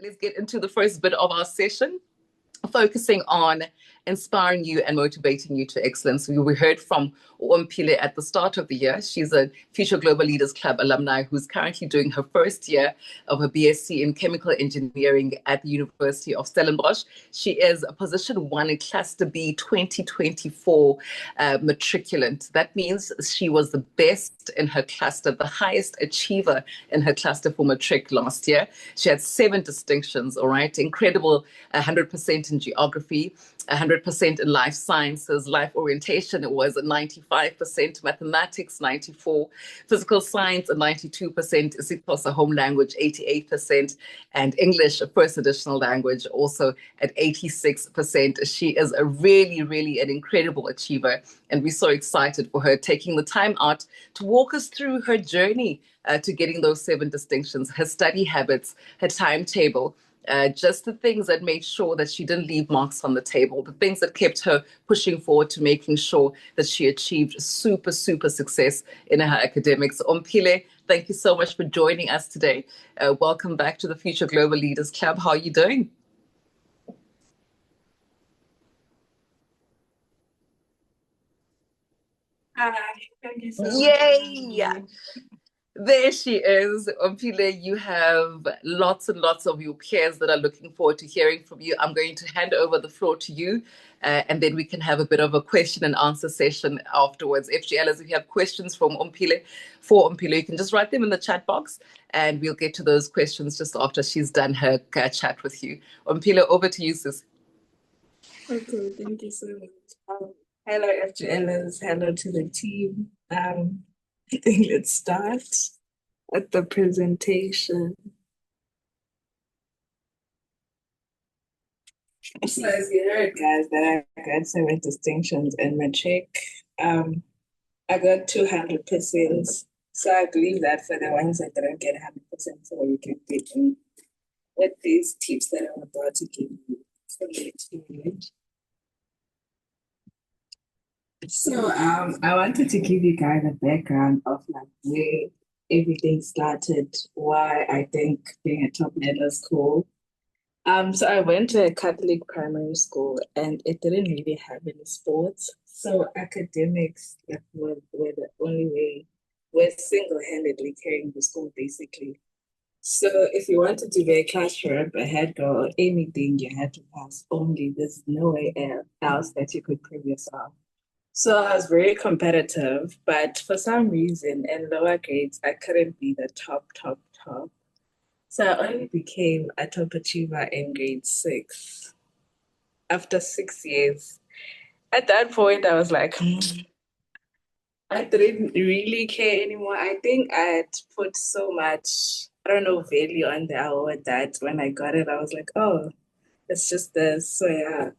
let's get into the first bit of our session, focusing on inspiring you and motivating you to excellence. We heard from Omphile at the start of the year. She's a Future Global Leaders Club alumni who's currently doing her first year of her BSc in Chemical Engineering at the University of Stellenbosch. She is a position 1 in Cluster B 2024 matriculant. That means she was the best in her cluster, the highest achiever in her cluster for matric last year. She had 7 distinctions, all right? Incredible, 100% in geography, 100% in life sciences, life orientation, it was a 95%, mathematics 94%, physical science a 92%, isiXhosa home language 88%, and English, a first additional language, also at 86%. She is a really an incredible achiever, and we're so excited for her taking the time out to walk us through her journey to getting those 7 distinctions, her study habits, her timetable, just the things that made sure that she didn't leave marks on the table, the things that kept her pushing forward to making sure that she achieved super success in her academics. Omphile, thank you so much for joining us today. Welcome back to the Future Global Leaders Club. How are you doing? Hi, thank you so much. Yay! There she is. Omphile, you have lots and lots of your peers that are looking forward to hearing from you. I'm going to hand over the floor to you, and then we can have a bit of a question and answer session afterwards. FGLers, if you have questions for Omphile, you can just write them in the chat box, and we'll get to those questions just after she's done her chat with you. Omphile, over to you, sis. Okay, thank you so much. Hello, FGLers. Hello to the team. I think let's start at the presentation. So as you heard, guys, that I got 7 distinctions in matric. I got 200%. So I believe that for the ones that didn't get 100%, so you can fit in with these tips that I'm about to give you from the experience. So I wanted to give you guys a background of like where everything started, why I think being a top learner is cool. So I went to a Catholic primary school and it didn't really have any sports. So academics like, were the only way, we're single-handedly carrying the school basically. So if you wanted to be a class rep, a head girl, or anything, you had to pass only. There's no way else that you could prove yourself. So I was very competitive, but for some reason in lower grades, I couldn't be the top. So I only became a top achiever in grade 6 after 6 years. At that point, I was like, I didn't really care anymore. I think I had put so much, I don't know, value on the award that when I got it, I was like, oh, it's just this. So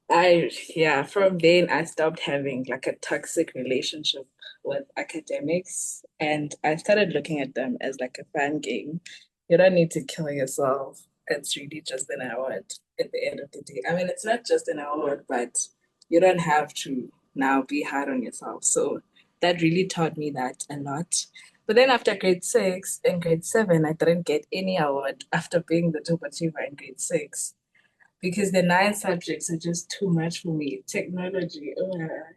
from then I stopped having like a toxic relationship with academics and I started looking at them as like a fun game. You don't need to kill yourself. It's really just an award at the end of the day. I mean, it's not just an award, but you don't have to now be hard on yourself. So that really taught me that a lot. But then after grade 6 and grade 7, I didn't get any award after being the top achiever in grade 6 because the 9 subjects are just too much for me. Technology,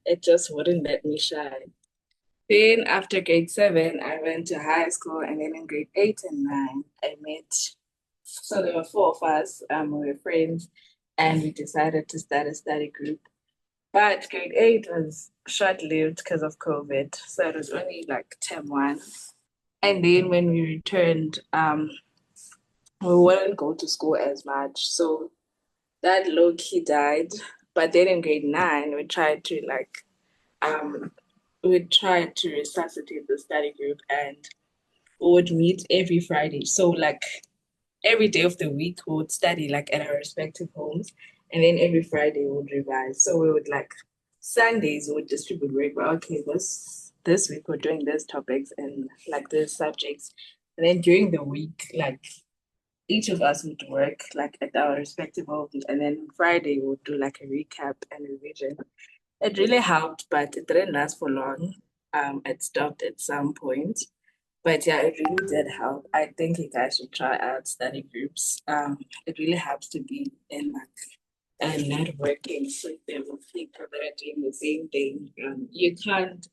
it just wouldn't let me shine. Then after grade 7, I went to high school, and then in grade 8 and 9, I met. So there were 4 of us. We were friends, and we decided to start a study group. But grade 8 was short-lived because of COVID, so it was only like term 1. And then when we returned, we wouldn't go to school as much. So that low key died. But then in grade 9, we tried to resuscitate the study group and we would meet every Friday. So like every day of the week we would study like at our respective homes. And then every Friday we would revise. So we would like Sundays we would distribute work. But okay, this week we're doing these topics and like these subjects. And then during the week, like each of us would work like at our respective homes, and then Friday we would do like a recap and revision. It really helped, but it didn't last for long. It stopped at some point. But yeah, it really did help. I think you guys should try out study groups. It really helps to be in like and networking with them with people that are doing the same thing. You can't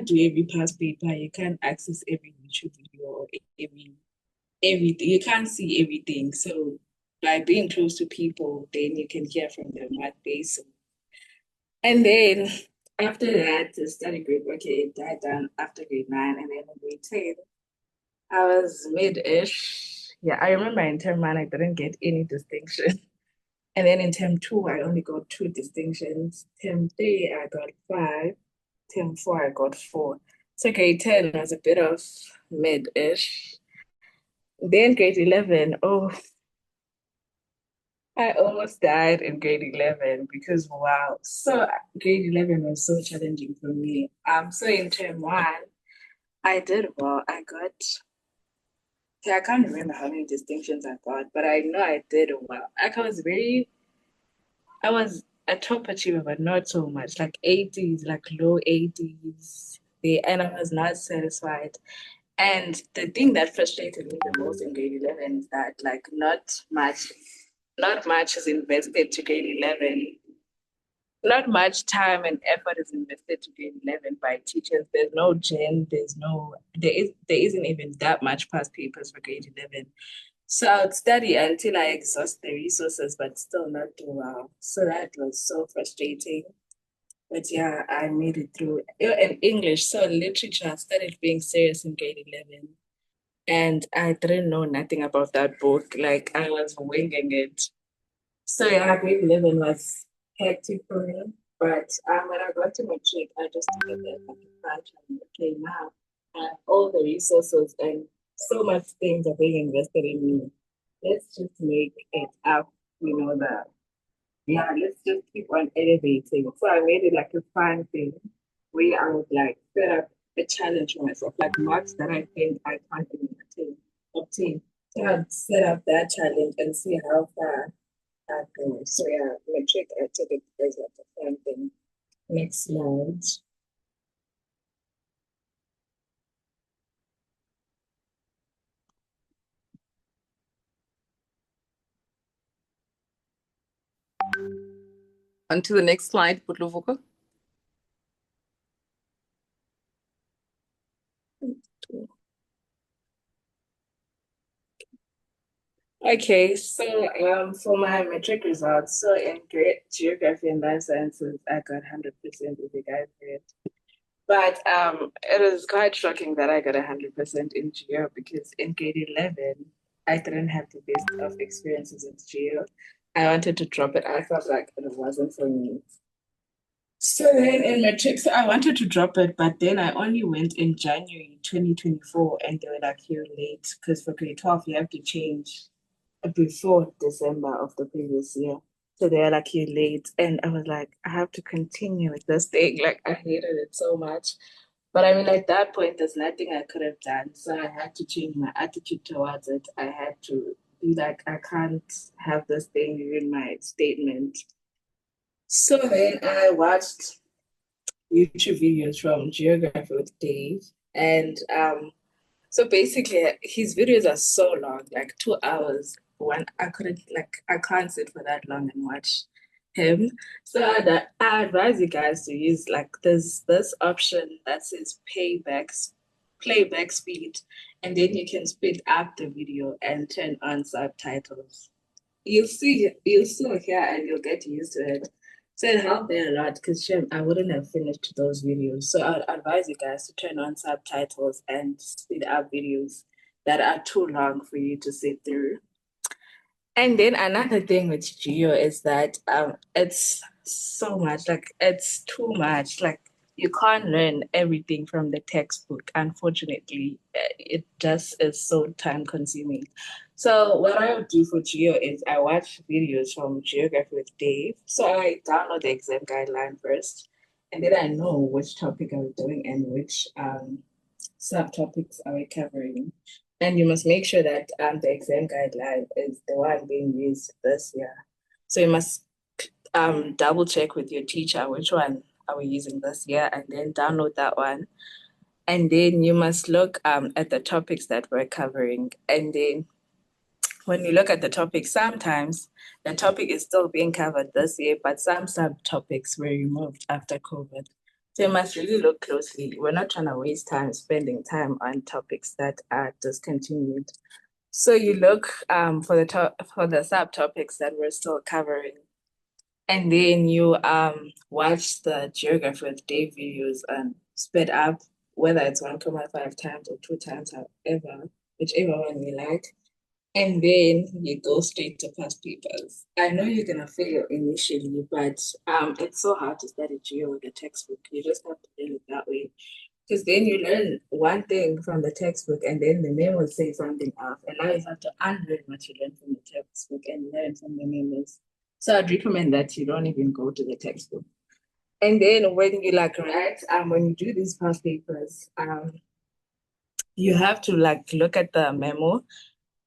do every past paper, you can't access every YouTube video or everything. You can't see everything. So by being close to people, then you can hear from them what they saw. And then after that, the study group, okay, it died down after grade 9, and then in grade 10, I was mid-ish. Yeah, I remember in term 1, I didn't get any distinction. And then in term 2, I only got 2 distinctions. Term 3, I got 5. Term 4, I got 4. So grade 10 was a bit of mid-ish. Then grade 11, oh, I almost died in grade 11 because wow. So grade 11 was so challenging for me. So in term 1, I did well. I can't remember how many distinctions I got, but I know I did well. I was a top achiever, but not so much. Like 80s, like low 80s. And I was not satisfied. And the thing that frustrated me the most in grade 11 is that like not much is invested to grade 11. Not much time and effort is invested to grade 11 by teachers. There's no gen, there isn't even that much past papers for grade 11. So I would study until I exhaust the resources, but still not do well. So that was so frustrating. But yeah, I made it through. In English, so literature, I started being serious in grade 11. And I didn't know nothing about that book. Like I was winging it. So yeah, grade 11 was hectic for me. But when I got to matric, I just took it like a crunch and okay, now I have all the resources and so much things are being invested in me. Let's just make it up, let's just keep on elevating. So I made it like a fun thing where I would like set up a challenge for myself, like marks that I think I can't even obtain. So I'd set up that challenge and see how far that goes. So yeah, metric I took it as like a fun thing. Next slide. On to the next slide, Putluvuka. Okay, so for my metric results, so in grade geography and life sciences, I got 100% if you guys read. But it was quite shocking that I got 100% in geo because in grade 11, I didn't have the best of experiences with geo. I wanted to drop it. I felt like it wasn't for me. So then in matric, so I wanted to drop it, but then I only went in January 2024 and they were like, you're late because for grade 12, you have to change before December of the previous year. So they're like, you're late. And I was like, I have to continue with this thing. Like, I hated it so much. But I mean, at that point, there's nothing I could have done. So I had to change my attitude towards it. I had to be like, I can't have this thing in my statement. So then I watched YouTube videos from Geography with Dave. And so basically, his videos are so long, like 2 hours. I can't sit for that long and watch him. So I advise you guys to use like this option that says playback speed, and then you can speed up the video and turn on subtitles. You'll still hear and you'll get used to it. So it helped me a lot because I wouldn't have finished those videos. So I'd advise you guys to turn on subtitles and speed up videos that are too long for you to sit through. And then another thing with Geo is that it's so much, like it's too much. Like you can't learn everything from the textbook. Unfortunately, it just is so time consuming. So what I would do for Geo is I watch videos from Geography with Dave. So I download the exam guideline first, and then I know which topic I'm doing and which subtopics are we covering. And you must make sure that the exam guideline is the one being used this year. So you must double check with your teacher which one are we using this year and then download that one. And then you must look at the topics that we're covering. And then when you look at the topic, sometimes the topic is still being covered this year, but some subtopics were removed after COVID. So you must really look closely. We're not trying to waste time spending time on topics that are discontinued. So you look for the subtopics that we're still covering, and then you watch the geography with day videos and sped up, whether it's 1.5 times or 2 times, however, whichever one you like. And then you go straight to past papers. I know you're gonna fail initially, but it's so hard to study geo with the textbook. You just have to learn it that way. Because then you learn one thing from the textbook and then the memos say something else. And now you have to unlearn what you learned from the textbook and learn from the memos. So I'd recommend that you don't even go to the textbook. And then when you write, when you do these past papers, you have to look at the memo.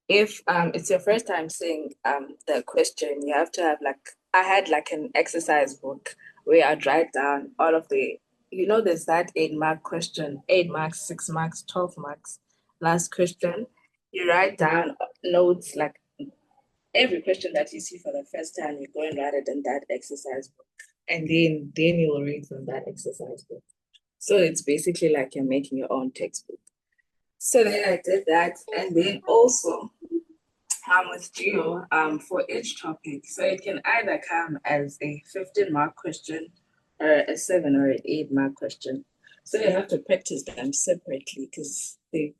If it's your first time seeing the question, you have to have I had an exercise book where I'd write down all of there's that 8 mark question, 8 marks, 6 marks, 12 marks. Last question, you write down notes every question that you see for the first time, you go and write it in that exercise book. And then you will read from that exercise book. So it's basically like you're making your own textbook. So then I did that. And then also with geo for each topic. So it can either come as a 15-mark question or a 7 or an 8-mark question. So you have to practice them separately because they're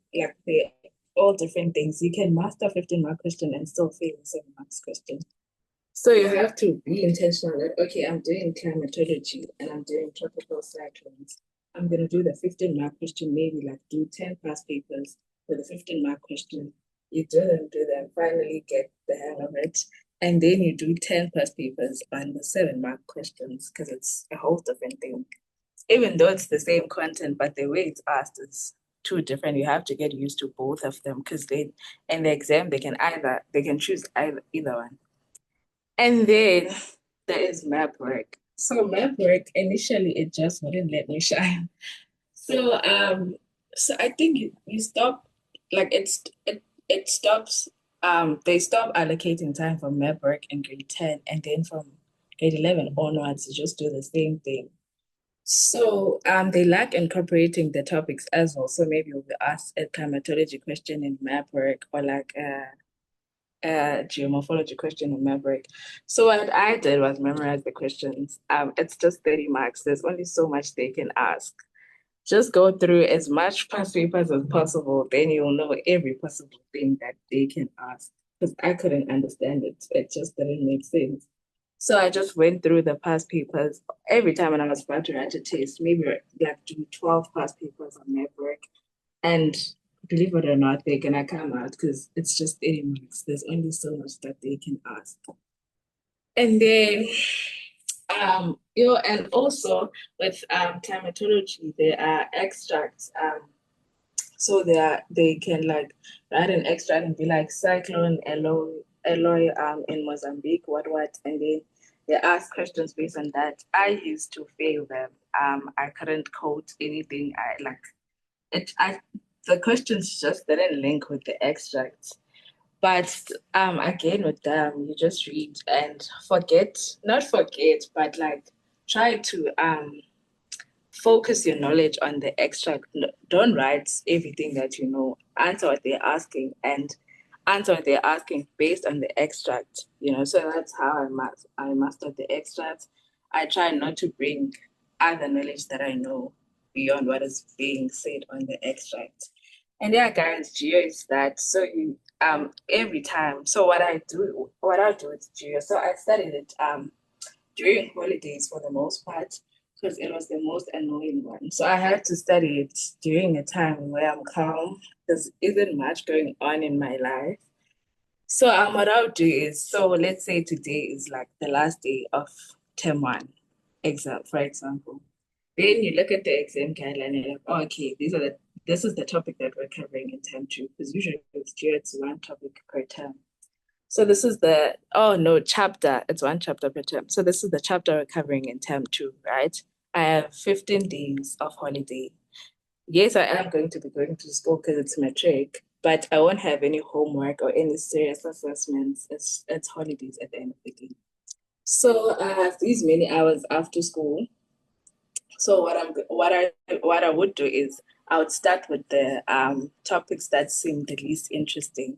all different things. You can master a 15-mark question and still fail a 7-mark question. So you have to be intentional that, okay, I'm doing climatology and I'm doing tropical cyclones. I'm going to do the 15-mark question, maybe do 10 past papers for the 15-mark question. You do them, finally get the hang of it. And then you do 10 past papers on the 7-mark questions because it's a whole different thing. Even though it's the same content, but the way it's asked is too different. You have to get used to both of them because in the exam, they can choose either one. And then there is map work. So map work, initially it just wouldn't let me shine. So I think you stop it stops they stop allocating time for map work in grade 10, and then from grade 11 onwards you just do the same thing. So they lack incorporating the topics as well. So maybe we'll ask a climatology question in map work or a geomorphology question in Matric. So what I did was memorize the questions. It's just 30 marks. There's only so much they can ask. Just go through as much past papers as possible, then you'll know every possible thing that they can ask. Because I couldn't understand it. It just didn't make sense. So I just went through the past papers. Every time when I was about to write a test, maybe do 12 past papers on Matric. And believe it or not, they're gonna come out because it's just 80 marks. There's only so much that they can ask. And then and also with climatology, there are extracts. So they can write an extract and be like cyclone Eloy in Mozambique, what, and then they ask questions based on that. I used to fail them. I couldn't quote anything. The questions just didn't link with the extracts. But again with them, you just read and not forget, but try to focus your knowledge on the extract. Don't write everything that you know. Answer what they're asking and answer what they're asking based on the extract. So that's how I mastered the extract. I try not to bring other knowledge that I know beyond what is being said on the extract. And yeah, guys, geo is that. So you every time. So what I do with geo. So I studied it during holidays for the most part because it was the most annoying one. So I had to study it during a time where I'm calm. There isn't much going on in my life. So what I'll do is, so let's say today is the last day of term 1 exam, for example. Then you look at the exam guideline and you're like, oh, okay, this is the topic that we're covering in term 2, because usually it's one topic per term. So this is chapter. It's one chapter per term. So this is the chapter we're covering in term 2, right? I have 15 days of holiday. yes, I am going to be going to school because it's Matric, but I won't have any homework or any serious assessments. It's holidays at the end of the day. So I have these many hours after school. So what I would do is I would start with the topics that seem the least interesting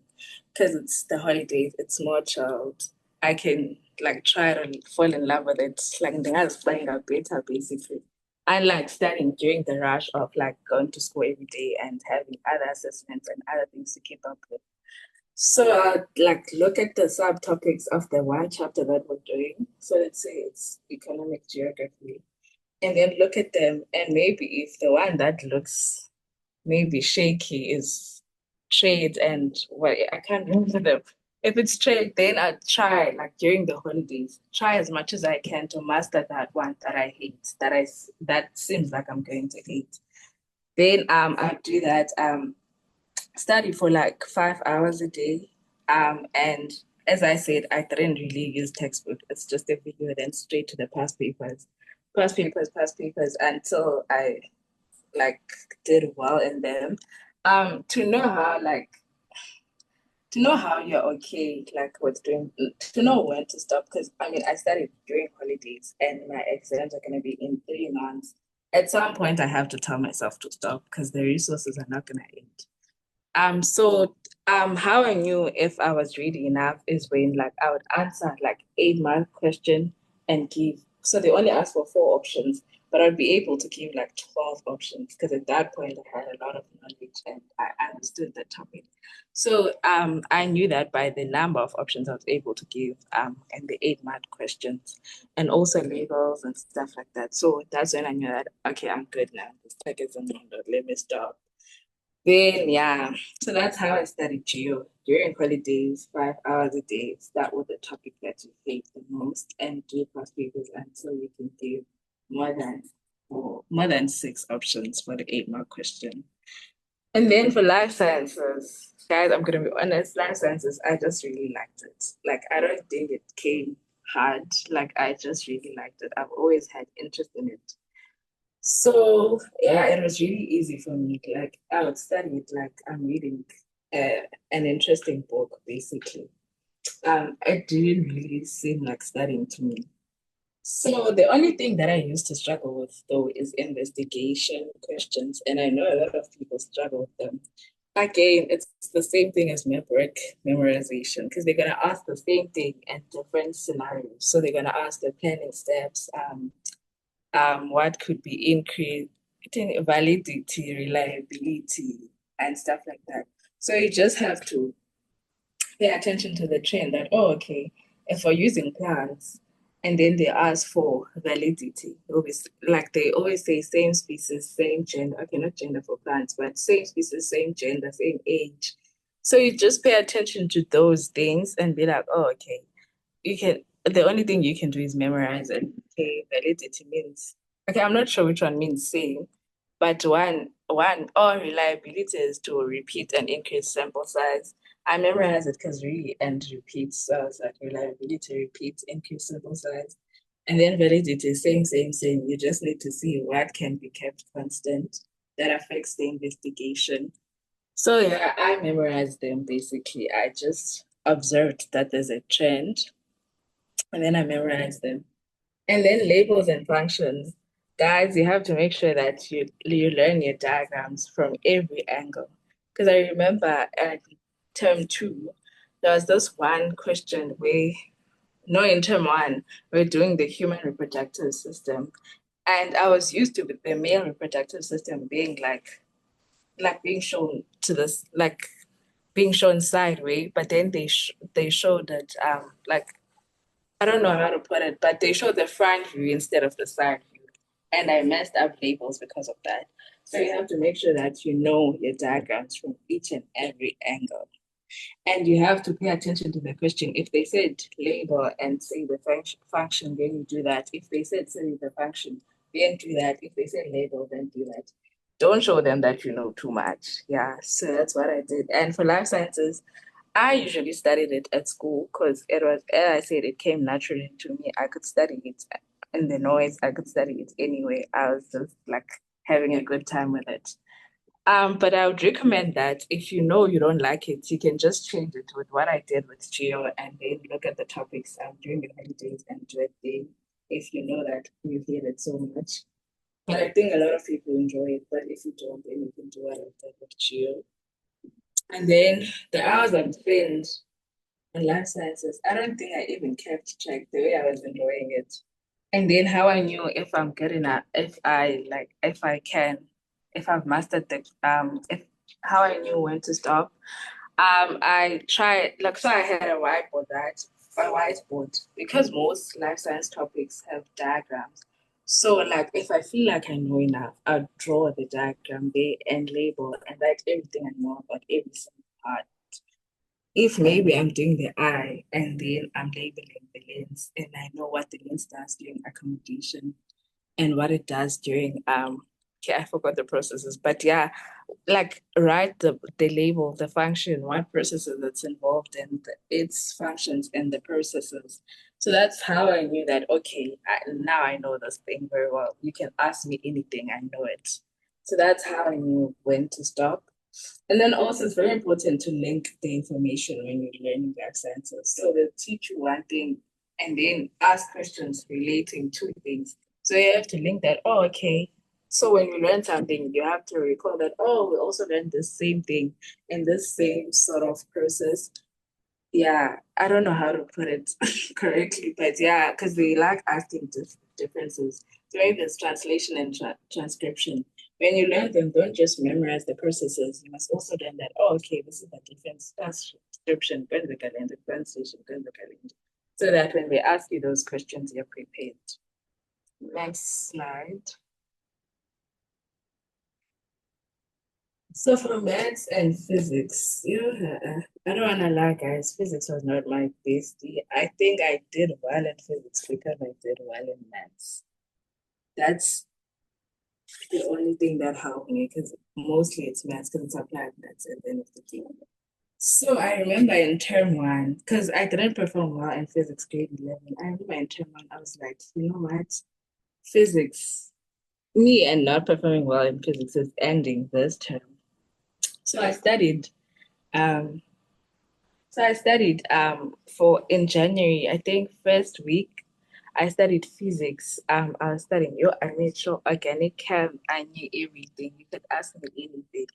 because it's the holidays, it's more chilled. I can like try to fall in love with it, like the house playing out better basically. I like studying during the rush of like going to school every day and having other assessments and other things to keep up with. So I'd like look at the subtopics of the one chapter that we're doing. So let's say it's economic geography and then look at them and maybe if the one that looks maybe shaky is trade and what I can't remember them. If it's trade, then I try like during the holidays, try as much as I can to master that one that I hate, that seems like I'm going to hate. Then I do that study for like 5 hours a day. And as I said, I didn't really use textbook. It's just a video, then straight to the past papers until I like did well in them. To know how like to know how you're okay, like with doing, to know when to stop. Because I mean, I studied during holidays, and my exams are gonna be in 3 months. At some point, I have to tell myself to stop because the resources are not gonna end. How I knew if I was reading enough is when like I would answer like 8 mark question and give. So they only ask for 4 options, but I'd be able to give like 12 options because at that point I had a lot of knowledge and I understood the topic. So I knew that by the number of options I was able to give and the 8 mark questions and also labels and stuff like that. So that's when I knew that okay, I'm good now. This tag is on, let me stop. Then yeah, so that's how I studied geo during holidays, 5 hours a day. Start with the topic that you hate the most and do past papers until you can give more than more than 6 options for the 8 mark question. And then for life sciences, guys, I'm gonna be honest, life sciences, I just really liked it. Like I don't think it came hard. Like I just really liked it. I've always had interest in it. So yeah, it was really easy for me. Like I would study it like I'm reading an interesting book, basically. It didn't really seem like studying to me. So the only thing that I used to struggle with though is investigation questions, and I know a lot of people struggle with them. Again, it's the same thing as Matric memorization because they're gonna ask the same thing and different scenarios. So they're gonna ask the planning steps, what could be increased, validity, reliability, and stuff like that. So you just have to pay attention to the trend that, oh, okay, if we're using plants and then they ask for validity, always like they always say same species, same gender, okay, not gender for plants, but same species, same gender, same age. So you just pay attention to those things and be like, oh, okay, you can the only thing you can do is memorize it. Okay, validity means okay, I'm not sure which one means same, but one or reliability is to repeat and increase sample size. I memorize it because really and repeat. So it's like reliability, repeat, increase sample size. And then validity, same. You just need to see what can be kept constant that affects the investigation. So yeah, I memorized them basically. I just observed that there's a trend and then I memorized them. And then labels and functions. Guys, you have to make sure that you learn your diagrams from every angle. Because I remember at term 2, there was this one question where, no, in term 1, we're doing the human reproductive system. And I was used to the male reproductive system being like being shown to this like being shown sideways, but then they showed it like I don't know how to put it, but they showed the front view instead of the side view. And I messed up labels because of that. So you have to make sure that you know your diagrams from each and every angle. And you have to pay attention to the question. If they said label and say the function, then you do that. If they said say the function, then do that. If they said label, then do that. Don't show them that you know too much. Yeah, so that's what I did. And for life sciences, I usually studied it at school because it was, as I said, it came naturally to me. I could study it in the noise. I could study it anyway. I was just like having a good time with it. But I would recommend that if you know you don't like it, you can just change it with what I did with Geo and then look at the topics during the holidays and do it then if you know that you hate it so much. But I think a lot of people enjoy it, but if you don't, then you can do what I did with Geo. And then the hours I've spent in life sciences, I don't think I even kept track the way I was enjoying it. And then how I knew if I'm good enough, if I like, if I can, if I've mastered the if how I knew when to stop. I tried like so I had a whiteboard because most life science topics have diagrams. So like if I feel like I know enough, I'll draw the diagram there and label and write everything I know about every single part. If maybe I'm doing the eye and then I'm labeling the lens and I know what the lens does during accommodation and what it does during okay, I forgot the processes, but yeah, like write the label, the function, what processes it's involved in, its functions and the processes. So that's how I knew that okay, now I know this thing very well. You can ask me anything, I know it. So that's how I knew when to stop. And then also it's very important to link the information when you're learning life sciences. So they'll teach you one thing and then ask questions relating to things. So you have to link that, oh, okay. So when you learn something, you have to recall that, oh, we also learned the same thing in this same sort of process. Yeah, I don't know how to put it correctly, but yeah, because they like asking differences. During this translation and transcription, when you learn them, don't just memorize the processes. You must also learn that, oh, okay, this is the difference. Transcription, go to the calendar, translation, go to the calendar. So that when they ask you those questions, you're prepared. Next slide. So for maths and physics, I don't wanna lie, guys. Physics was not my bestie. I think I did well in physics because I did well in maths. That's the only thing that helped me because mostly it's maths because it's applied maths at the end of the day. So I remember in term one, because I didn't perform well in physics grade 11. I remember in term one, I was like, you know what? Physics, me and not performing well in physics is ending this term. So I studied um for in January, I think first week, I studied physics. I was studying I made sure organic chem, I knew everything. You could ask me anything.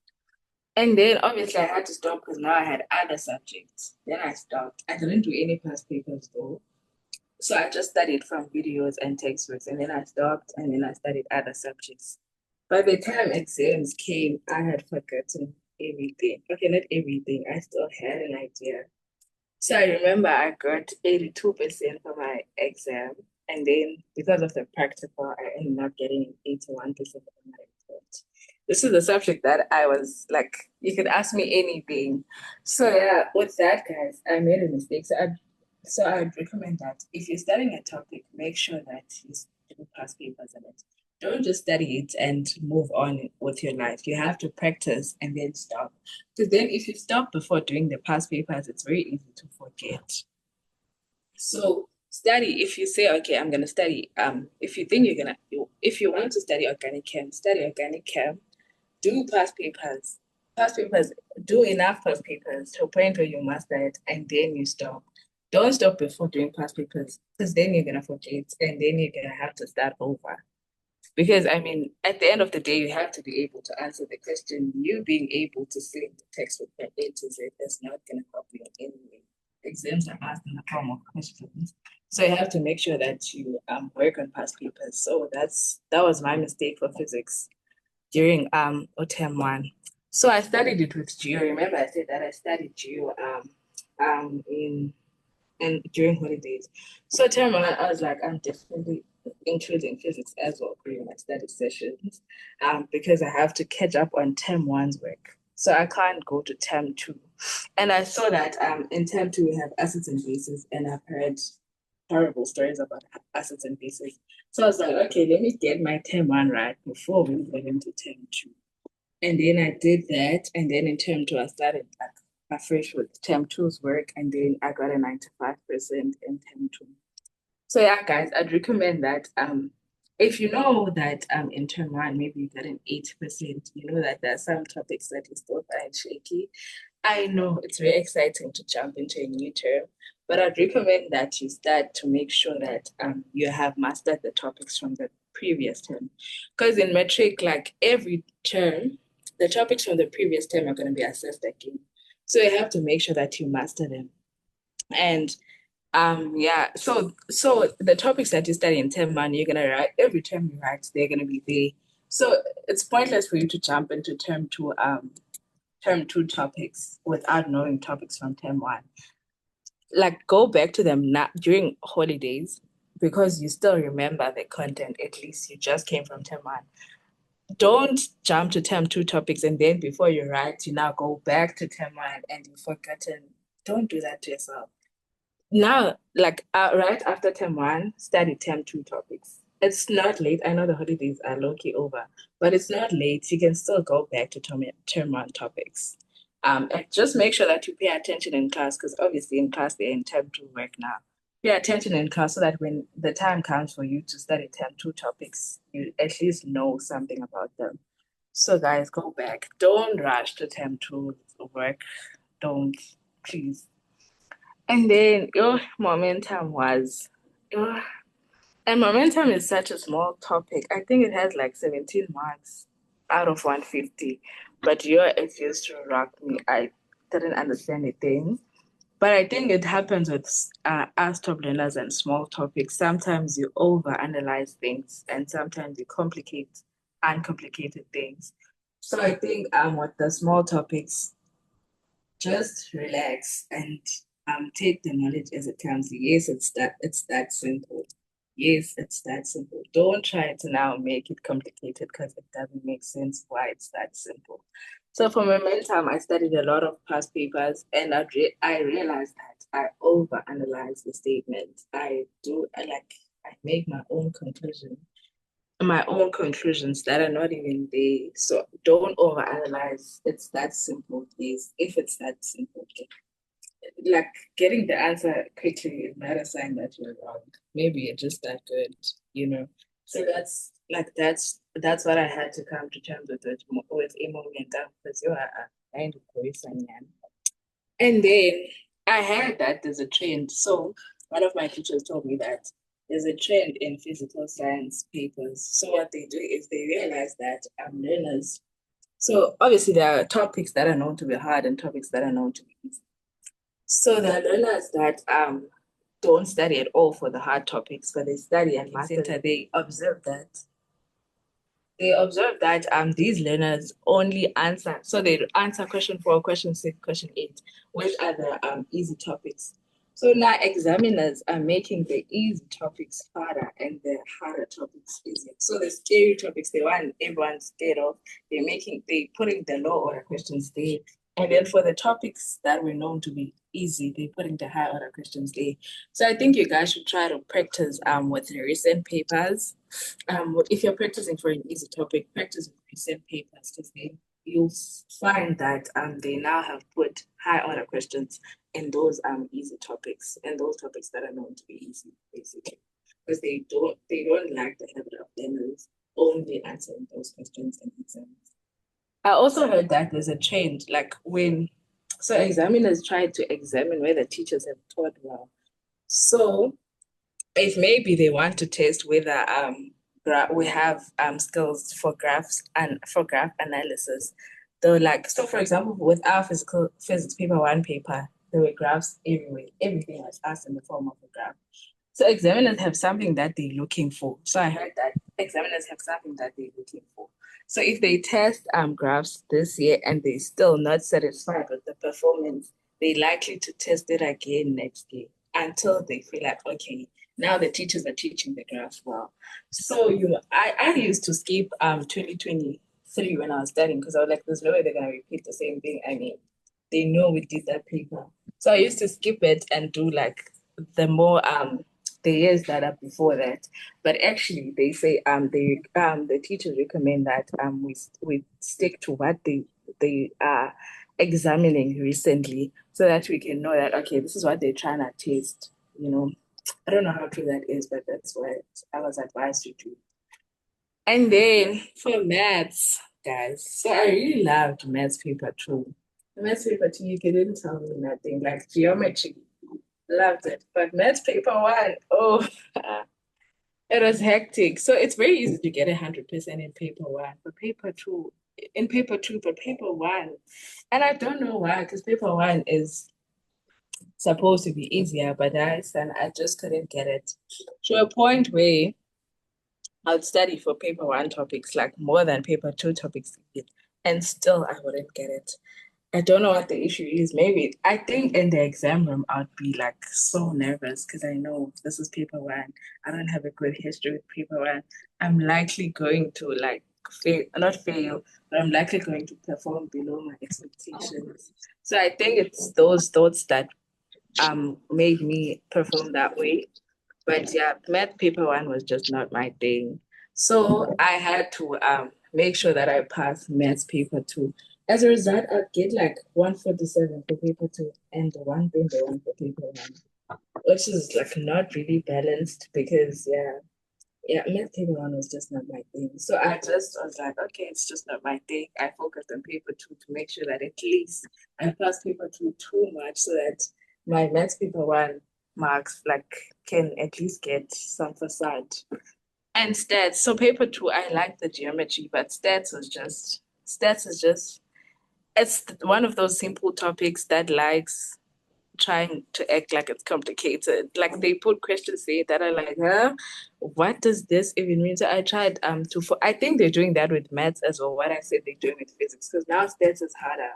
And then obviously I had to stop because now I had other subjects. Then I stopped. I didn't do any past papers though. So I just studied from videos and textbooks and then I stopped and then I studied other subjects. By the time exams came, I had forgotten everything. Okay, not everything. I still had an idea. So I remember I got 82% for my exam. And then because of the practical, I ended up getting 81% of my report. This is the subject that I was like, you could ask me anything. So yeah, with that, guys, I made a mistake. So I'd recommend that if you're studying a topic, make sure that you do past papers on it. Don't just study it and move on with your life. You have to practice and then stop. Because then if you stop before doing the past papers, it's very easy to forget. So study, if you say, okay, I'm gonna study, if you think if you want to study organic chem, do past papers. Past papers, do enough past papers to a point where you master it and then you stop. Don't stop before doing past papers because then you're gonna forget and then you're gonna have to start over. Because I mean, at the end of the day, you have to be able to answer the question. You being able to fill in the textbook from A to Z is not going to help you in any way. Exams are asked in the form of questions, so you have to make sure that you work on past papers. So that was my mistake for physics during OTEM one. So I studied it with Geo. Remember, I said that I studied Geo in and during holidays. So term one, I was like, I'm definitely including physics as well during my study sessions, because I have to catch up on term one's work. So I can't go to term two. And I saw that in term two we have acids and bases, and I've heard horrible stories about acids and bases. So I was like, okay, let me get my term one right before we get into term two. And then I did that. And then in term two, I started like afresh with term two's work. And then I got a 95% in term two. So yeah, guys, I'd recommend that if you know that in term one, maybe you got an 80%, you know that there are some topics that you still find shaky. I know it's very exciting to jump into a new term, but I'd recommend that you start to make sure that you have mastered the topics from the previous term. Because in Matric, like every term, the topics from the previous term are going to be assessed again. So you have to make sure that you master them. And yeah, so the topics that you study in term one, you're gonna write every term you write, they're gonna be there. So it's pointless for you to jump into term two topics without knowing topics from term one. Like go back to them now during holidays because you still remember the content, at least you just came from term one. Don't jump to term two topics and then before you write, you now go back to term one and you've forgotten. Don't do that to yourself. Now, like right after term one, study term two topics. It's not late. I know the holidays are low-key over, but it's not late. You can still go back to term one topics. And just make sure that you pay attention in class because obviously in class they're in term two work now. Pay attention in class so that when the time comes for you to study term two topics, you at least know something about them. So guys, go back. Don't rush to term two work. Don't, please. And then your momentum was, your, and momentum is such a small topic. I think it has like 17 marks out of 150. But it used to rock me. I didn't understand a thing. But I think it happens with us top learners and small topics. Sometimes you overanalyze things and sometimes you complicate uncomplicated things. So I think with the small topics, just relax and take the knowledge as it comes. Yes, it's that simple. Yes, it's that simple. Don't try to now make it complicated because it doesn't make sense why it's that simple. So for momentum, I studied a lot of past papers and I realized that I overanalyze the statement. I make my own conclusions that are not even there. So don't overanalyze. It's that simple, please. If it's that simple, like getting the answer quickly is not a sign that you're wrong. Maybe you're just that good, you know. So that's what I had to come to terms with a moment because you are a kind of person, man. And then I heard that there's a trend. So one of my teachers told me that there's a trend in physical science papers. So what they do is they realize that learners. So obviously there are topics that are known to be hard and topics that are known to be easy. So the learners that don't study at all for the hard topics, but they study and master, they observe that these learners only answer, so they answer question 4, question 6, question 8, which are the easy topics. So now examiners are making the easy topics harder and the harder topics easier. So the scary topics, the one everyone's scared of, they putting the low order questions there. And then for the topics that were known to be easy, they're putting the high order questions there. So I think you guys should try to practice with the recent papers. If you're practicing for an easy topic, practice with recent papers because then you'll find that they now have put high order questions in those easy topics and those topics that are known to be easy, basically. Because they don't like the habit of learners only answering those questions in exams. I also heard that there's a trend, so examiners try to examine whether teachers have taught well. So if maybe they want to test whether we have skills for graphs and for graph analysis. Though so for example, with our physics paper 1 paper, there were graphs everywhere. Everything was asked in the form of a graph. So examiners have something that they're looking for. So I heard that examiners have something that they're looking for. So if they test graphs this year and they're still not satisfied with the performance, they're likely to test it again next year until they feel like, okay, now the teachers are teaching the graphs well. So I used to skip 2023 when I was studying because I was like, there's no way they're gonna repeat the same thing. I mean, they know we did that paper. So I used to skip it and do like the years that are before that. But actually they say the teachers recommend that we stick to what they are examining recently so that we can know that okay, this is what they're trying to test, you know. I don't know how true that is, but that's what I was advised to do. And then for maths, guys, so I really loved maths paper two. The maths paper two, you couldn't tell me nothing. Like geometry, loved it. But maths paper one, oh, it was hectic. So it's very easy to get 100% in paper one, but paper two, in paper two, but paper one. And I don't know why, because paper one is supposed to be easier, but I just couldn't get it to a point where I'd study for paper one topics, like more than paper two topics, and still I wouldn't get it. I don't know what the issue is. Maybe I think in the exam room I'd be like so nervous because I know this is paper one. I don't have a good history with paper one. I'm likely going to like fail, not fail, but I'm likely going to perform below my expectations. So I think it's those thoughts that made me perform that way. But yeah, math paper one was just not my thing. So I had to make sure that I passed math paper two. As a result, I'd get like 147 for paper two and the 121 for paper one, which is like not really balanced because yeah, math paper one was just not my thing. So I just was like, okay, it's just not my thing. I focused on paper two to make sure that at least I passed paper two too much so that my math paper one marks like can at least get some facade. And stats. So paper two, I like the geometry, but stats is just it's one of those simple topics that likes trying to act like it's complicated. Like they put questions there that are like, huh? What does this even mean? So I tried I think they're doing that with maths as well. What I said they're doing with physics, because now stats is harder.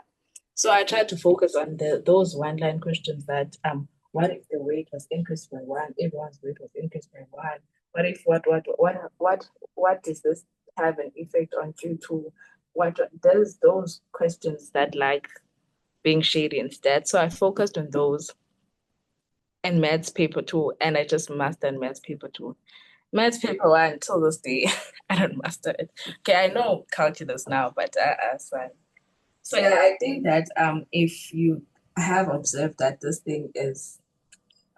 So I tried to focus on those one line questions that what if the weight was increased by one, everyone's weight was increased by one? What if what does this have an effect on Q2? What does those questions that like being shady instead. So I focused on those and maths paper two, and I just mastered maths paper two. Maths paper one till this day, I don't master it. Okay, I know calculus now, but so yeah, I think that if you have observed that this thing is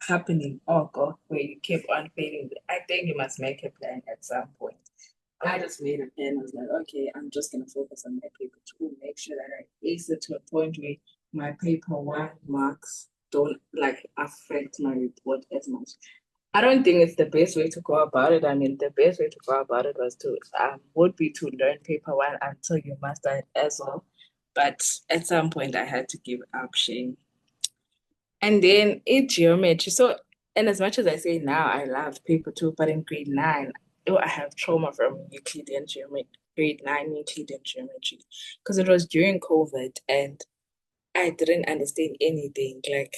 happening, oh God, where you keep on failing, I think you must make a plan at some point. I just made a plan. I was like, okay, I'm just gonna focus on my paper two, make sure that I ace it to a point where my paper one marks don't like affect my report as much. I don't think it's the best way to go about it. I mean, the best way to go about it was to would be to learn paper one until you master it as well. But at some point, I had to give up Shane. And then in geometry. So, and as much as I say now, I love paper two, but in grade nine, oh, I have trauma from Euclidean geometry, grade nine Euclidean geometry, because it was during COVID and I didn't understand anything. Like,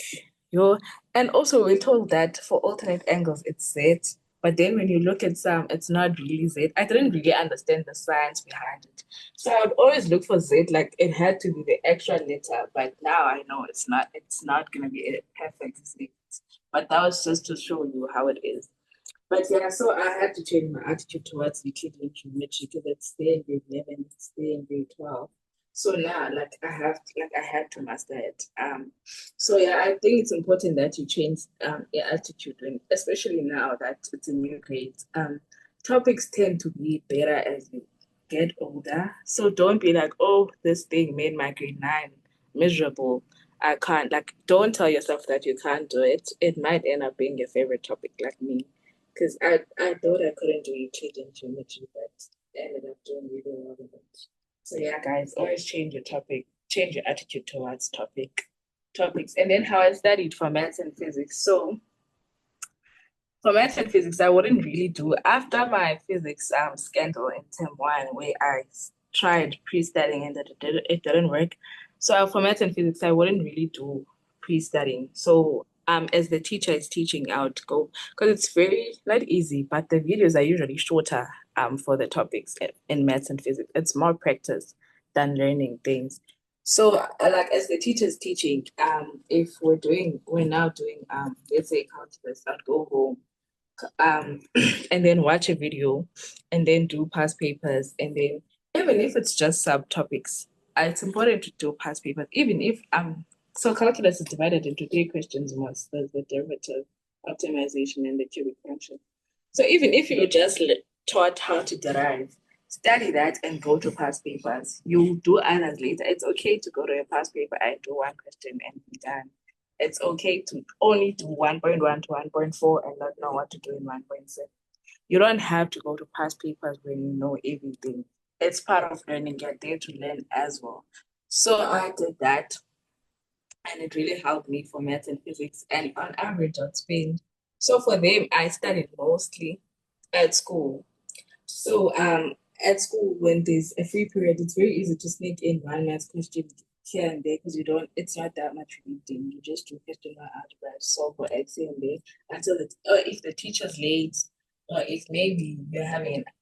yo, and also we're told that for alternate angles, it's Z. But then when you look at some, it's not really Z. I didn't really understand the science behind it. So I would always look for Z, like it had to be the extra letter. But now I know it's not gonna be a perfect Z. But that was just to show you how it is. But yeah, so I had to change my attitude towards Euclidean geometry because it's there in grade 11, it's there in grade 12. So now, I had to master it. So yeah, I think it's important that you change your attitude, when, especially now that it's a new grade. Topics tend to be better as you get older. So don't be like, oh, this thing made my grade nine miserable. I can't like. Don't tell yourself that you can't do it. It might end up being your favorite topic, like me, because I thought I couldn't do Euclidean geometry, but I ended up doing really well with it. So yeah, guys, always change your topic, change your attitude towards topics. And then how I studied for maths and physics. So for maths and physics, I wouldn't really do after my physics scandal in term one, where I tried pre-studying and it didn't work. So for maths and physics, I wouldn't really do pre-studying. So as the teacher is teaching, I would go because it's very not easy, but the videos are usually shorter for the topics in maths and physics. It's more practice than learning things. So like as the teacher is teaching, if we're now doing let's say calculus, I'd go home um, and then watch a video and then do past papers. And then even if it's just subtopics, it's important to do past papers, even if so calculus is divided into three questions most. There's the derivative, optimization, and the cubic function. So even if you just taught how to derive, study that and go to past papers. You do others later. It's okay to go to a past paper and do one question and be done. It's okay to only do 1.1 to 1.4 and not know what to do in 1.7. You don't have to go to past papers when you know everything. It's part of learning. You're there to learn as well. So I did that, and it really helped me for math and physics. And on average, I'd spend. So for them, I studied mostly at school. So at school, when there's a free period, it's very easy to sneak in one math question here and there because you don't. It's not that much reading. You just do question one algebra, solve for X here and there until the. Or if the teacher's late, or if maybe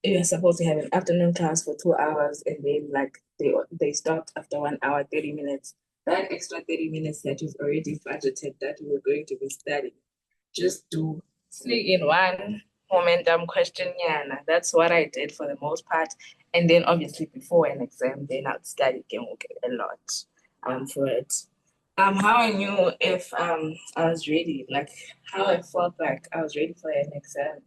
you're supposed to have an afternoon class for 2 hours and then like they start after 1 hour 30 minutes. That extra 30 minutes that you've already budgeted that you were going to be studying, just do sneak in one momentum question. Yeah, that's what I did for the most part. And then obviously before an exam, then I'd study again a lot for it. How I knew if I was ready, like how I felt like I was ready for an exam.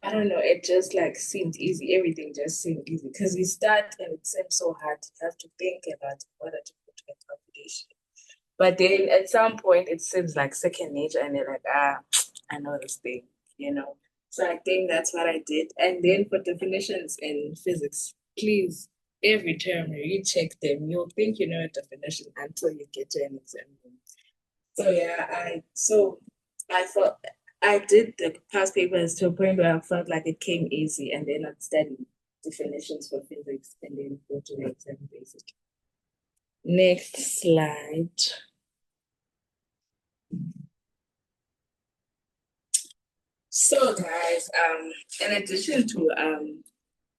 I don't know, it just like seemed easy. Everything just seemed easy because you start and it seems so hard. You have to think about whether to put in calculation. But then at some point, it seems like second nature, and you're like, I know this thing, you know. So I think that's what I did. And then for definitions in physics, please, every term, recheck them. You'll think you know a definition until you get to an exam. So yeah, I thought I did the past papers to a point where I felt like it came easy, and then I'd study definitions for physics and then go to the exam basically. Next slide. So guys, in addition to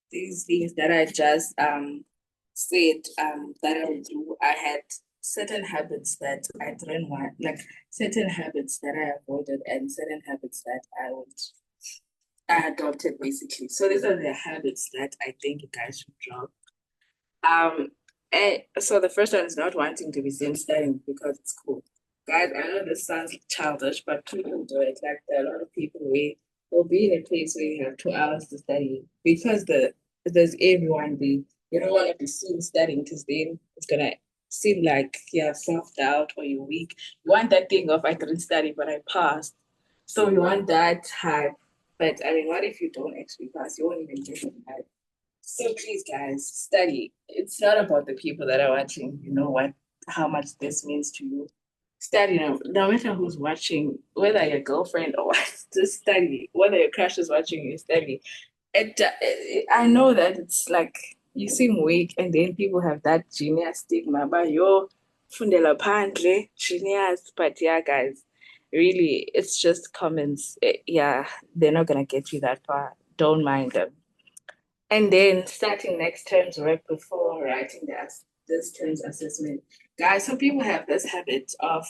these things that I just said that I would do, I had certain habits that I didn't want, like certain habits that I avoided and certain habits that I adopted basically. So these are the habits that I think you guys should drop. So the first one is not wanting to be seen studying because it's cool. Guys, I know this sounds childish, but people do it. Like there are a lot of people where they'll be in a place where you have 2 hours to study because there's everyone there. You don't want to be seen studying because then it's gonna seem like you have self-doubt or you're weak. You want that thing of I didn't study but I passed. So you want that hype. But I mean, what if you don't actually pass? You won't even get it. So please, guys, study. It's not about the people that are watching. You know what? How much this means to you. Study. No matter who's watching, whether your girlfriend or what, just study. Whether your crush is watching, you study. I know that it's like you seem weak, and then people have that genius stigma. But yo, fundela pandle genius. But yeah, guys, really, it's just comments. Yeah, they're not gonna get you that far. Don't mind them. And then starting next term's work before writing this term's assessment. Guys, so people have this habit of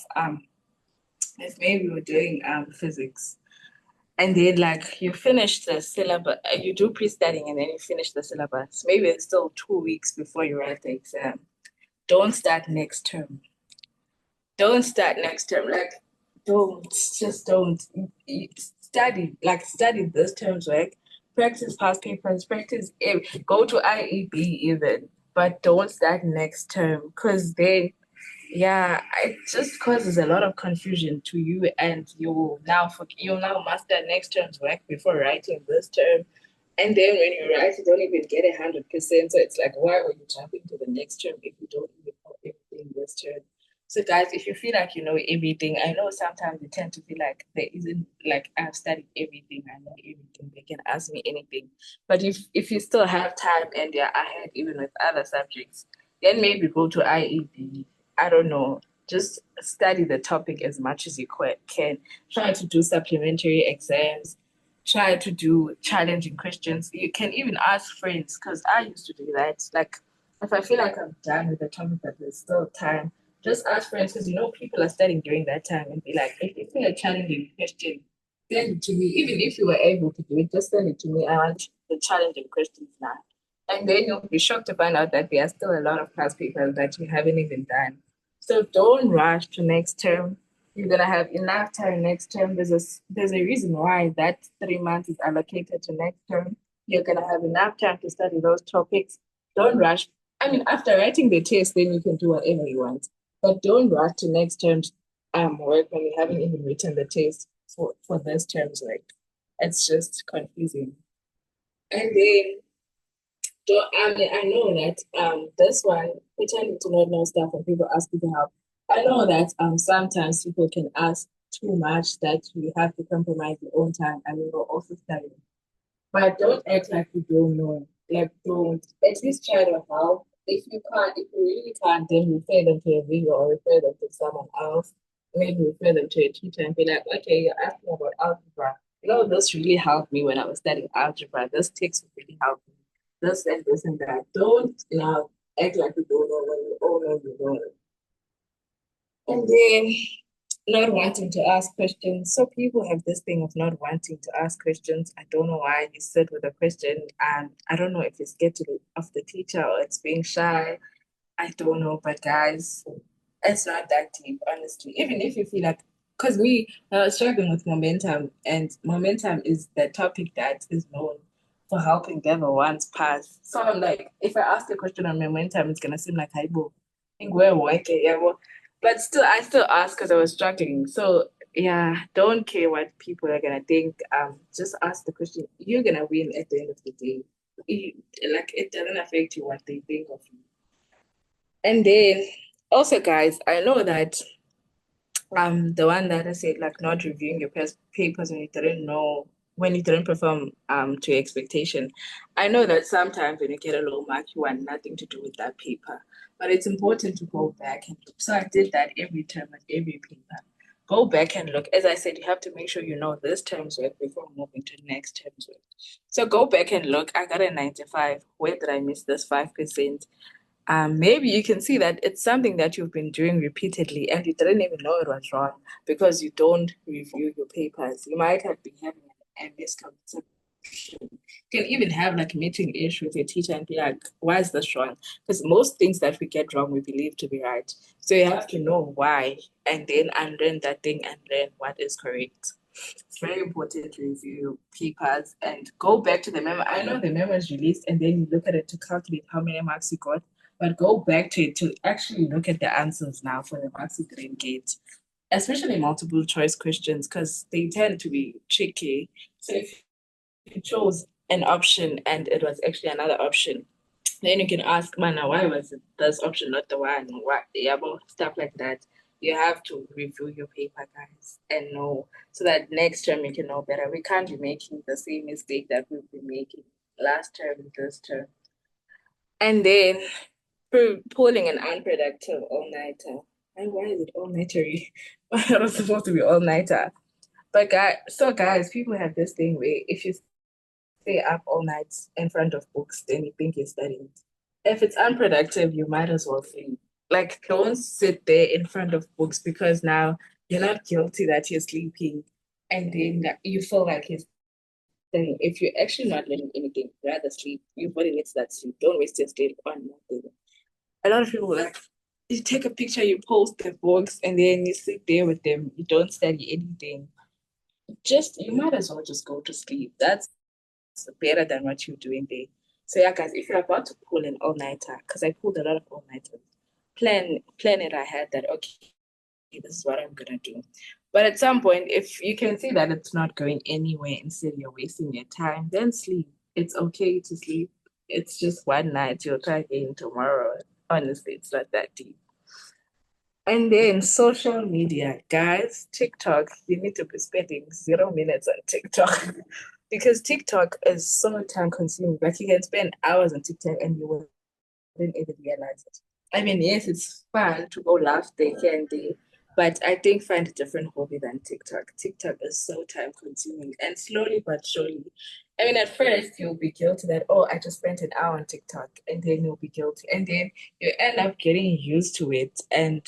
if maybe we're doing physics and then like you finish the syllabus, you do pre-studying and then you finish the syllabus. Maybe it's still 2 weeks before you write the exam. Don't start next term. Don't start next term. Like don't study this term's work, practice past papers, go to IEB even, but don't start next term because then yeah, it just causes a lot of confusion to you, and you'll now master next term's work before writing this term. And then when you write, you don't even get 100%. So it's like, why were you jumping to the next term if you don't even know everything this term? So guys, if you feel like you know everything, I know sometimes you tend to feel like there isn't like I've studied everything, I know everything, they can ask me anything. But if you still have time and you're ahead even with other subjects, then maybe go to IEB. I don't know. Just study the topic as much as you can. Try to do supplementary exams. Try to do challenging questions. You can even ask friends because I used to do that. Like, if I feel like I'm done with the topic, but there's still time, just ask friends because you know people are studying during that time and be like, if you feel a challenging question, send it to me. Even if you were able to do it, just send it to me. I want the challenging questions now. And then you'll be shocked to find out that there are still a lot of past papers that you haven't even done. So don't rush to next term. You're gonna have enough time next term. There's a reason why that 3 months is allocated to next term. You're gonna have enough time to study those topics. Don't rush. I mean, after writing the test, then you can do whatever you want. But don't rush to next term's work when you haven't even written the test for this term's work. It's just confusing. And then don't, I mean, I know that this one, pretending to not know stuff and people ask you to help. I know that sometimes people can ask too much that you have to compromise your own time and you're also studying. But don't act like you don't know. Like, don't. At least try to help. If you can't, if you really can't, then refer them to a video or refer them to someone else. Maybe refer them to a teacher and be like, okay, you're asking about algebra. You know, this really helped me when I was studying algebra. This text really helped me. This and that. Don't now act like you don't know when you all know you know. And then not wanting to ask questions. So people have this thing of not wanting to ask questions. I don't know why you sit with a question and I don't know if it's scared of the teacher or it's being shy. I don't know, but guys, it's not that deep, honestly. Even if you feel like, because me, I was struggling with momentum, and momentum is the topic that is known for helping level ones pass. So I'm like, if I ask a question on momentum, it's gonna seem like I think we're working, yeah, well, but still, I still ask because I was struggling. So yeah, don't care what people are gonna think. Just ask the question. You're gonna win at the end of the day. You, like it doesn't affect you what they think of you. And then also, guys, I know that the one that I said like not reviewing your papers when you didn't know when you didn't perform to your expectation. I know that sometimes when you get a low mark, you want nothing to do with that paper, but it's important to go back and look. So I did that every term and every paper. Go back and look. As I said, you have to make sure you know this term's work before moving to next term's work. So go back and look. I got a 95. Where did I miss this 5%? Maybe you can see that it's something that you've been doing repeatedly and you didn't even know it was wrong because you don't review your papers. You might have been having a misconception. You can even have like a meeting issue with your teacher and be like, why is this wrong? Because most things that we get wrong, we believe to be right. So you have to know why and then unlearn that thing and learn what is correct. It's very important to review papers and go back to the memo. I know the memo is released and then you look at it to calculate how many marks you got, but go back to it to actually look at the answers now for the marks you didn't get, especially multiple choice questions because they tend to be tricky. So if you chose an option and it was actually another option, then you can ask, Mana, why was it this option not the one? What, yeah, well, stuff like that. You have to review your paper, guys, and know so that next term you can know better. We can't be making the same mistake that we've been making last term, this term. And then pulling an unproductive all-nighter. And why is it all-nightery? Why not it supposed to be all-nighter? But guys, people have this thing where if you stay up all night in front of books, then you think you're studying. If it's unproductive, you might as well sleep. Like, don't sit there in front of books because now you're not guilty that you're sleeping, and then you feel like you're studying. If you're actually not learning anything, rather sleep. Your body needs that sleep. Don't waste your sleep on nothing. A lot of people like you take a picture, you post the books, and then you sit there with them. You don't study anything. Just you might as well just go to sleep. That's better than what you're doing there. So yeah, guys, if you're about to pull an all-nighter, because I pulled a lot of all-nighters, plan it ahead that okay, this is what I'm gonna do. But at some point, if you can see that it's not going anywhere, instead you're wasting your time, then sleep. It's okay to sleep. It's just one night. You'll try again tomorrow. Honestly, it's not that deep. And then social media, guys, TikTok, you need to be spending 0 minutes on TikTok because TikTok is so time consuming. Like you can spend hours on TikTok and you wouldn't even realize it. I mean, yes, it's fun to go laugh there here and there, but I think find a different hobby than TikTok. TikTok is so time consuming and slowly but surely. I mean, at first you'll be guilty that, oh, I just spent an hour on TikTok, and then you'll be guilty. And then you end up getting used to it and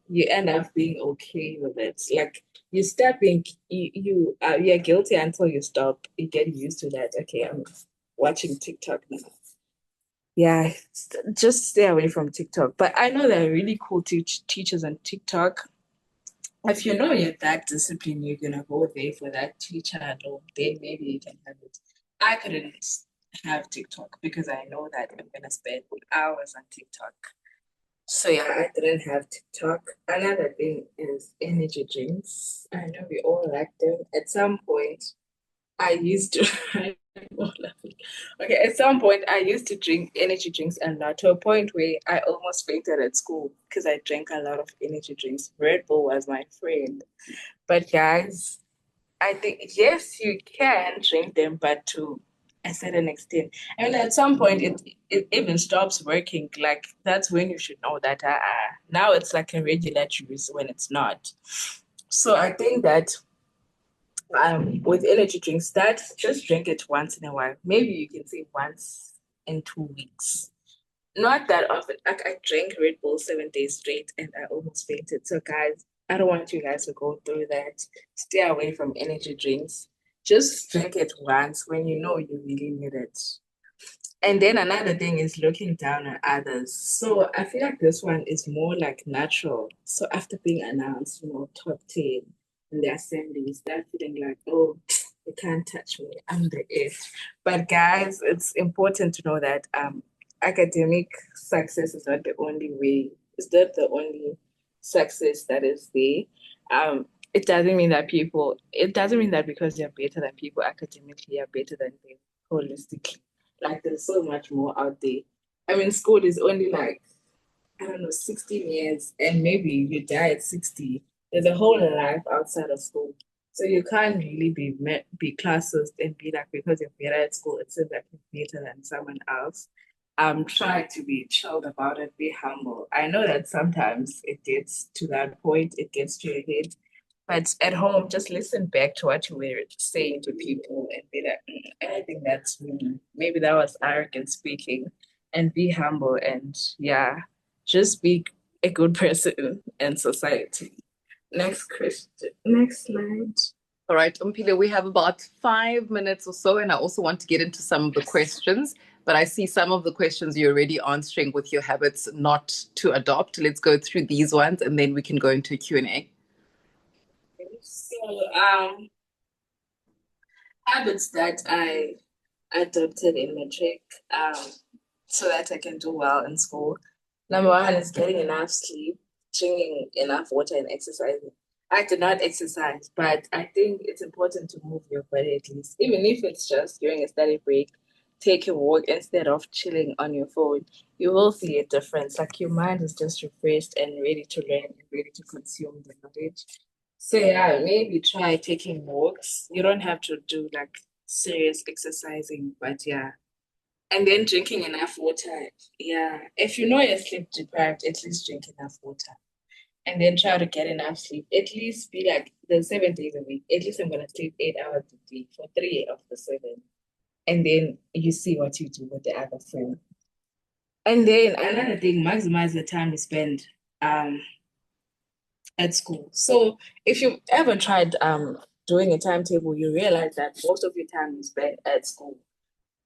you end up being okay with it. Like you start being you're guilty until you stop. You get used to that. Okay, I'm watching TikTok now. Yeah, just stay away from TikTok. But I know there are really cool teachers on TikTok. If you know you're that disciplined, you're gonna go there for that teacher alone, then maybe you can have it. I couldn't have TikTok because I know that I'm gonna spend hours on TikTok. So yeah, I didn't have TikTok. Another thing is energy drinks. I know we all like them. At some point, I used to. Okay, at some point, I used to drink energy drinks a lot to a point where I almost fainted at school because I drank a lot of energy drinks. Red Bull was my friend. But guys, I think yes, you can drink them, but to a certain extent. And at some point, it even stops working. Like that's when you should know that now it's like a regular juice when it's not. So I think that with energy drinks, that just drink it once in a while. Maybe you can say once in 2 weeks. Not that often. Like I drank Red Bull 7 days straight and I almost fainted. So guys, I don't want you guys to go through that. Stay away from energy drinks. Just drink it once when you know you really need it. And then another thing is looking down on others. So I feel like this one is more like natural. So after being announced, top 10 in the assembly, you start feeling like, oh, you can't touch me. I'm the it. But guys, it's important to know that academic success is not the only way. It's not the only success that is there. It doesn't mean that because you're better than people academically, you're better than them holistically. Like there's so much more out there. I mean, school is only like, I don't know, 16 years, and maybe you die at 60. There's a whole life outside of school. So you can't really be classist and be like, because you're better at school, it seems like you're better than someone else. Try to be chilled about it, be humble. I know that sometimes it gets to that point, it gets to your head, but at home, just listen back to what you were saying to people and be like, I think that's me. Maybe that was arrogant speaking, and be humble and yeah, just be a good person in society. Next question. Next slide. All right, Omphile, we have about 5 minutes or so, and I also want to get into some of the questions, but I see some of the questions you're already answering with your habits not to adopt. Let's go through these ones, and then we can go into Q&A. So, habits that I adopted in Matric, so that I can do well in school. Number one is getting enough sleep, drinking enough water, and exercising. I do not exercise, but I think it's important to move your body at least, even if it's just during a study break. Take a walk instead of chilling on your phone. You will see a difference. Like your mind is just refreshed and ready to learn and ready to consume the knowledge. So yeah, maybe try taking walks. You don't have to do like serious exercising, but yeah. And then drinking enough water. Yeah. If you know you're sleep deprived, at least drink enough water. And then try to get enough sleep. At least be like the 7 days a week. At least I'm gonna sleep 8 hours a day for 3 of the 7. And then you see what you do with the other 4. And then another thing, maximize the time you spend at school. So if you ever tried doing a timetable, you realize that most of your time you spend at school.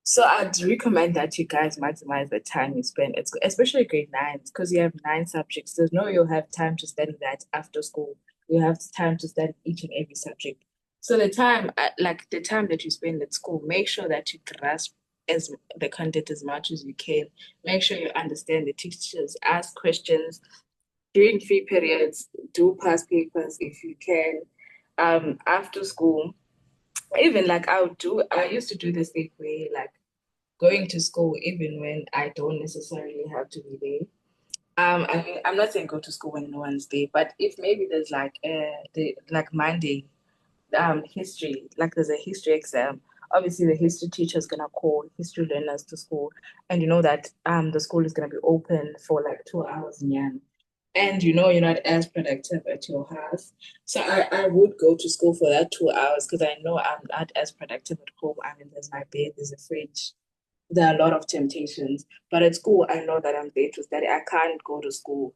So I'd recommend that you guys maximize the time you spend at school, especially grade 9s, because you have 9 subjects. There's no you'll have time to study that after school. You have time to study each and every subject. So like the time that you spend at school, make sure that you grasp as the content as much as you can. Make sure you understand the teachers, ask questions during free periods, do past papers if you can. After school, even like I used to do the same way, like going to school even when I don't necessarily have to be there. I mean, I'm not saying go to school when no one's there, but if maybe there's like the like Monday, history, like there's a history exam. Obviously, the history teacher is gonna call history learners to school, and you know that the school is gonna be open for like 2 hours in Yan. And you know you're not as productive at your house. So I would go to school for that 2 hours because I know I'm not as productive at home. I mean, there's my bed, there's a fridge, there are a lot of temptations. But at school, I know that I'm there to study. I can't go to school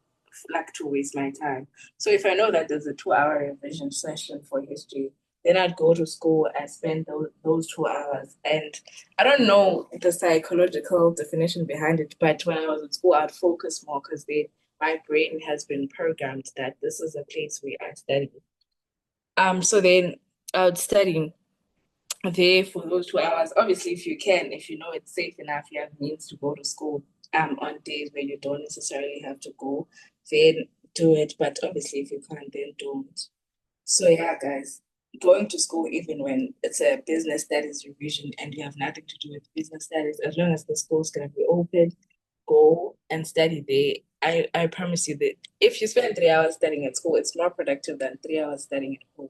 like to waste my time. So if I know that there's a 2 hour revision session for history, then I'd go to school and spend those 2 hours. And I don't know the psychological definition behind it, but when I was at school, I'd focus more because my brain has been programmed that this is a place where I study. So then I would study there for those 2 hours. Obviously, if you can, if you know it's safe enough, you have means to go to school on days where you don't necessarily have to go, then do it. But obviously, if you can't, then don't. So yeah, guys, going to school even when it's a business studies revision and you have nothing to do with business studies, as long as the school's gonna be open, go and study there. I promise you that if you spend 3 hours studying at school, it's more productive than 3 hours studying at home.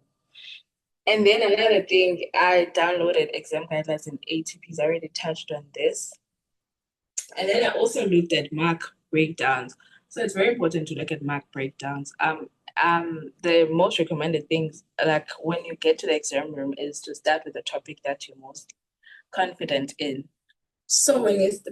And then another thing, I downloaded exam guidelines and ATPs. I already touched on this. And then I also looked at mark breakdowns. So it's very important to look at mark breakdowns. The most recommended things, like when you get to the exam room, is to start with the topic that you're most confident in. So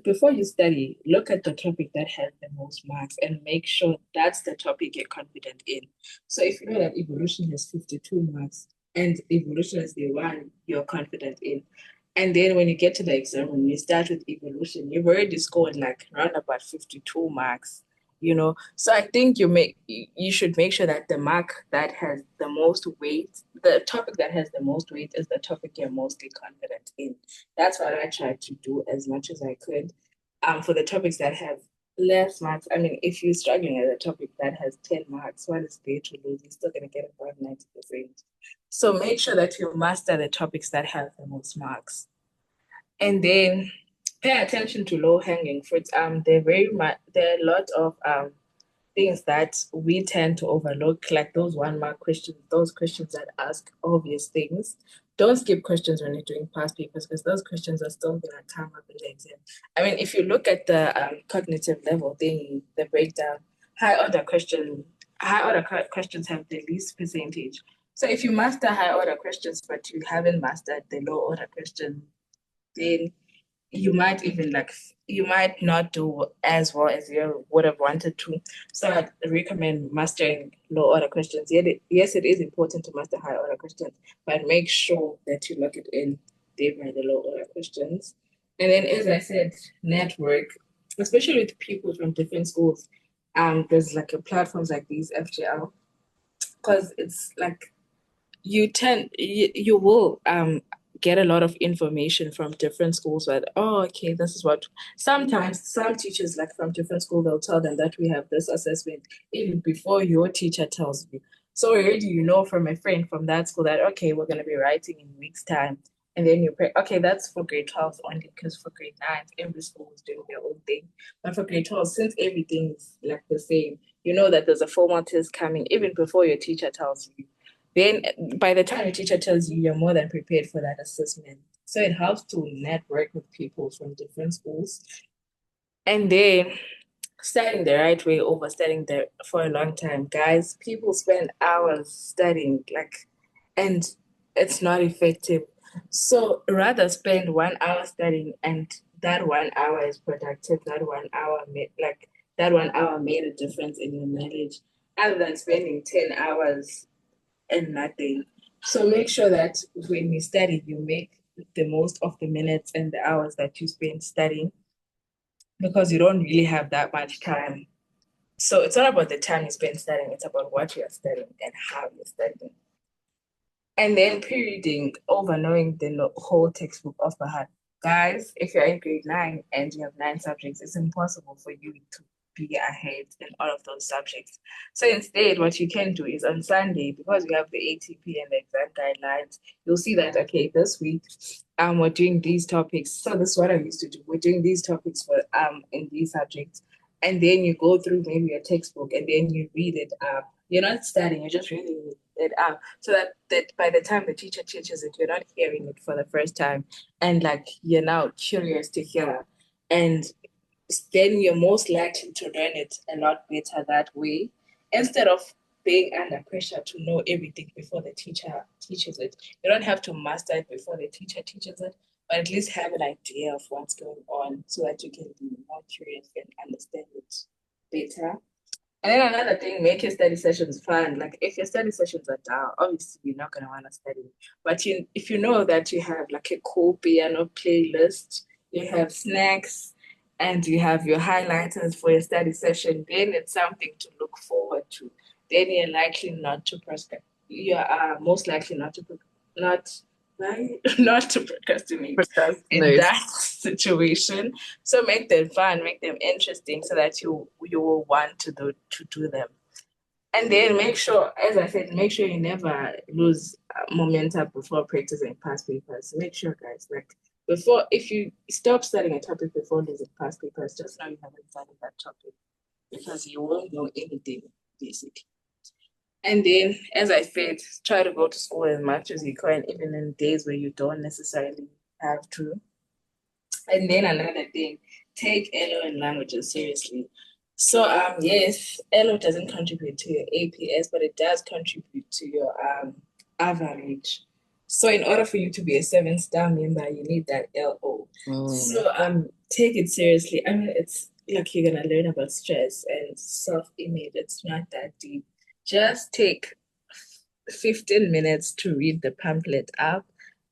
before you study, look at the topic that has the most marks and make sure that's the topic you're confident in. So if you know that evolution has 52 marks and evolution is the one you're confident in, and then when you get to the exam, when you start with evolution, you've already scored like around about 52 marks, you know. So I think you should make sure that the mark that has the most weight, the topic that has the most weight is the topic you're mostly confident in. That's what I tried to do as much as I could. For the topics that have less marks, I mean, if you're struggling at a topic that has 10 marks, what is there to lose? You're still going to get about 90%. So make sure that you master the topics that have the most marks. And then pay attention to low-hanging fruits. There are a lot of things that we tend to overlook, like those 1 mark questions, those questions that ask obvious things. Don't skip questions when you're doing past papers because those questions are still going to come up in the exam. I mean, if you look at the cognitive level thing, the breakdown, high order questions have the least percentage. So if you master high order questions, but you haven't mastered the low order question, then you might not do as well as you would have wanted to. So I'd recommend mastering low order questions. Yes, it is important to master high order questions, but make sure that you lock it in there by the low order questions. And then, as I said, network, especially with people from different schools. There's like a platforms like these FGL, because it's like you will get a lot of information from different schools that, oh, okay, this is what sometimes some teachers like from different schools, they'll tell them that we have this assessment even before your teacher tells you. So already you know from a friend from that school that, okay, we're going to be writing in weeks time. And then you pray, okay, that's for grade 12 only, because for grade 9 every school is doing their own thing. But for grade 12, since everything is like the same, you know that there's a formal test coming even before your teacher tells you. Then by the time your teacher tells you, you're more than prepared for that assessment. So it helps to network with people from different schools. And then studying the right way over studying for a long time. Guys, people spend hours studying, and it's not effective. So rather spend 1 hour studying and that 1 hour is productive, that 1 hour made a difference in your knowledge, other than spending 10 hours and nothing. So make sure that when you study, you make the most of the minutes and the hours that you spend studying, because you don't really have that much time. So it's not about the time you spend studying, it's about what you're studying and how you're studying. And then perioding over knowing the whole textbook off by heart. Guys, if you're in grade 9 and you have 9 subjects, it's impossible for you to be ahead in all of those subjects. So instead, what you can do is on Sunday, because we have the ATP and the exam guidelines, you'll see that, okay, this week we're doing these topics. So this is what I used to do. We're doing these topics for in these subjects. And then you go through maybe a textbook and then you read it up. You're not studying, you're just reading it up. So that by the time the teacher teaches it, you're not hearing it for the first time. And like you're now curious to hear. And then you're most likely to learn it a lot better that way, instead of being under pressure to know everything before the teacher teaches it. You don't have to master it before the teacher teaches it, but at least have an idea of what's going on so that you can be more curious and understand it better. And then another thing, make your study sessions fun. Like if your study sessions are dull, obviously you're not gonna want to study. But if you know that you have like a cool piano playlist, you have snacks, and you have your highlighters for your study session, then it's something to look forward to. Then you're likely not to procrastinate. You are most likely not not to procrastinate in that situation. So make them fun, make them interesting so that you will want to do them. And then make sure, as I said, make sure you never lose momentum before practicing past papers. Make sure, guys, like before, if you stop studying a topic before losing past papers, just know you haven't studied that topic because you won't know anything, basically. And then, as I said, try to go to school as much as you can, even in days where you don't necessarily have to. And then another thing, take LO and languages seriously. So yes, LO doesn't contribute to your APS, but it does contribute to your average. So in order for you to be a 7-star member, you need that LO. So take it seriously. I mean, it's like you're gonna learn about stress and self-image. It's not that deep. Just take 15 minutes to read the pamphlet up.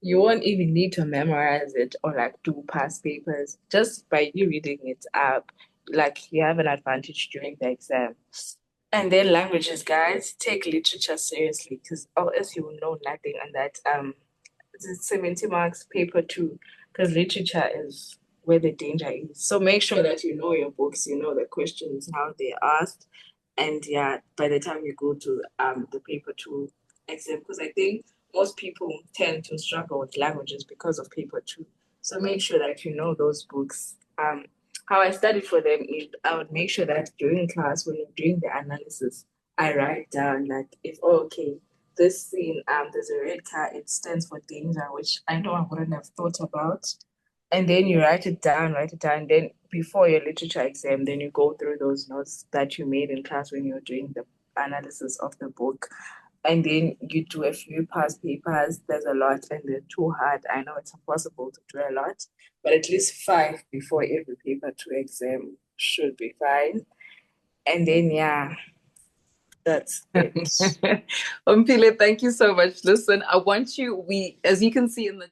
You won't even need to memorize it or like do past papers. Just by you reading it up, like you have an advantage during the exam. And then languages, guys, take literature seriously because or else you will know nothing on that it's 70 marks paper 2 because literature is where the danger is. So make sure that you know your books, you know the questions, how they're asked, and yeah, by the time you go to the paper 2 exam, because I think most people tend to struggle with languages because of paper 2. So make sure that you know those books. How I studied for them is I would make sure that during class when you're doing the analysis, I write down like if okay, this scene, there's a red car, it stands for danger, which I know I wouldn't have thought about. And then you write it down, then before your literature exam, then you go through those notes that you made in class when you were doing the analysis of the book. And then you do a few past papers. There's a lot and they're too hard. I know it's impossible to do a lot, but at least 5 before every paper 2 exam should be fine. And then, yeah, that's it. Omphile, thank you so much. Listen, I want you, as you can see in the